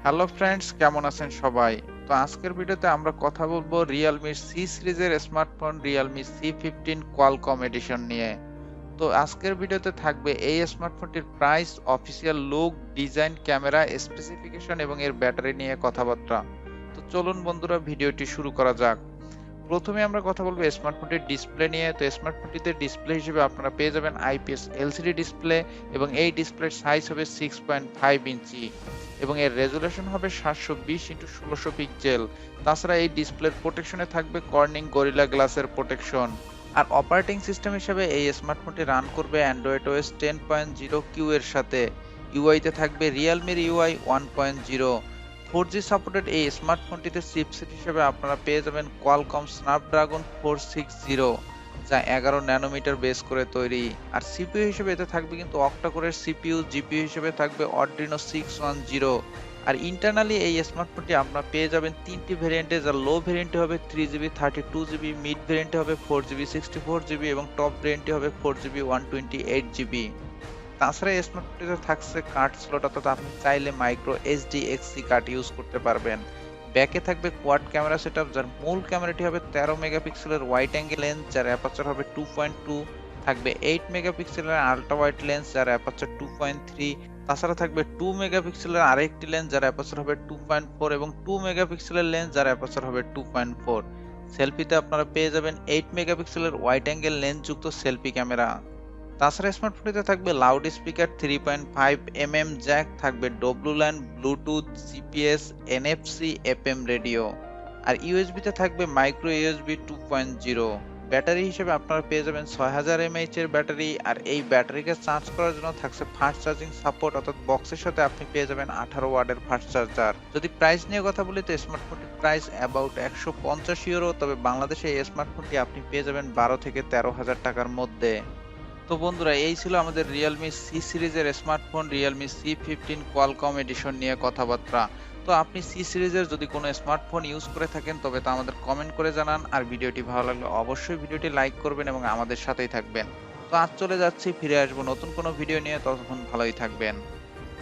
Hello friends, কেমন আছেন সবাই? তো আজকের ভিডিওতে আমরা কথা বলবো Realme C সিরিজের smartphone Realme C15 Qualcomm edition নিয়ে। তো আজকের ভিডিওতে থাকবে এই স্মার্টফোনটির price, official look, design, camera, specification এবং এর ব্যাটারি নিয়ে কথাবার্তা। তো চলুন বন্ধুরা, ভিডিওটি শুরু করা যাক। প্রথমে আমরা কথা বলবো স্মার্টফোনটির ডিসপ্লে নিয়ে। তো স্মার্টফোনটিতে ডিসপ্লে হিসেবে আপনারা পেয়ে যাবেন আইপিএস এলসিডি ডিসপ্লে এবং এই ডিসপ্লের সাইজ হবে 6.5 ইঞ্চি এবং এর রেজুলেশন হবে 720x1600 পিক্সেল। তাছাড়া এই ডিসপ্লের প্রোটেকশনে থাকবে কর্নিং গরিলা গ্লাসের প্রোটেকশন। আর অপারেটিং সিস্টেম হিসেবে এই স্মার্টফোনটি রান করবে অ্যান্ড্রয়েড ওএস 10.0 কিউ এর সাথে। ইউআইতে থাকবে রিয়েলমির ইউআই 1.0। 4G সাপোর্টেড এই স্মার্টফোনটিতে চিপসেট হিসেবে আপনারা পেয়ে যাবেন কোয়ালকম স্ন্যাপড্রাগন 460, যা 11 ন্যানোমিটার বেস করে তৈরি। আর সিপিইউ হিসেবে এতে থাকবে কিন্তু অক্টা কোরের সিপিইউ, জিপিইউ হিসেবে থাকবে অড্রিনো 610। আর ইন্টারনালি এই স্মার্টফোনটি আপনারা পেয়ে যাবেন তিনটি ভেরিয়েন্টে, যার লো ভেরিয়েন্টে হবে 3GB 32GB, মিড ভেরিয়েন্টে হবে 4GB 64GB এবং টপ ভেরিয়েন্টে হবে 4GB 128GB। তাছাড়া এই স্মার্টফোনটিতে থাকছে কার্ড স্লট, অর্থাৎ আপনি চাইলে মাইক্রো এইচডিএক্সসি কার্ড ইউজ করতে পারবেন। ব্যাকে থাকবে কোয়াড ক্যামেরা সেটআপ, যার মূল ক্যামেরাটি হবে 13 মেগাপিক্সেলের ওয়াইড অ্যাঙ্গেল লেন্স, যার অ্যাপারচার হবে 2.2। থাকবে 8 মেগাপিক্সেলের আল্ট্রা ওয়াইড লেন্স, যার অ্যাপারচার 2.3। তাছাড়া থাকবে 2 মেগাপিক্সেলের আরেকটি লেন্স, যার অ্যাপারচার হবে 2.4 এবং 2 মেগাপিক্সেলের লেন্স, যার অ্যাপারচার হবে 2.4। সেলফিতে আপনারা পেয়ে যাবেন 8 মেগাপিক্সেলের ওয়াইড অ্যাঙ্গেল লেন্স যুক্ত সেলফি ক্যামেরা। তাছাড়া স্মার্টফোনটিতে থাকবে লাউড স্পিকার, 3.5 জ্যাক, থাকবে WLAN, Bluetooth, GPS, NFC, FM radio. আর ইউএসবিতে থাকবে মাইক্রো ইউএসবি 2.0। ব্যাটারি হিসেবে আপনারা পেয়ে যাবেন 6000 mAh এর ব্যাটারি। আর এই ব্যাটারিকে চার্জ করার জন্য থাকছে ফাস্ট চার্জিং সাপোর্ট, অর্থাৎ বক্সের সাথে আপনি পেয়ে যাবেন 18 ওয়াটের ফাস্ট চার্জার। যদি প্রাইস নিয়ে কথা বলি, তো স্মার্টফোনটির প্রাইস অ্যাবাউট 150 ইউরো, তবে বাংলাদেশে এই স্মার্টফোনটি আপনি পেয়ে যাবেন 12 থেকে 13,000 টাকার মধ্যে। তো বন্ধুরা, এই ছিল আমাদের Realme C সিরিজের smartphone Realme C15 Qualcomm edition নিয়ে কথাবার্তা। তো আপনি C সিরিজের যদি কোনো স্মার্টফোন ইউজ করে থাকেন, তবে তা আমাদের কমেন্ট করে জানান। আর ভিডিওটি ভালো লাগলে অবশ্যই ভিডিওটি লাইক করবেন এবং আমাদের সাথেই থাকবেন। তো আজ চলে যাচ্ছি, ফিরে আসবো নতুন কোনো ভিডিও নিয়ে, ততক্ষণ ভালোই থাকবেন।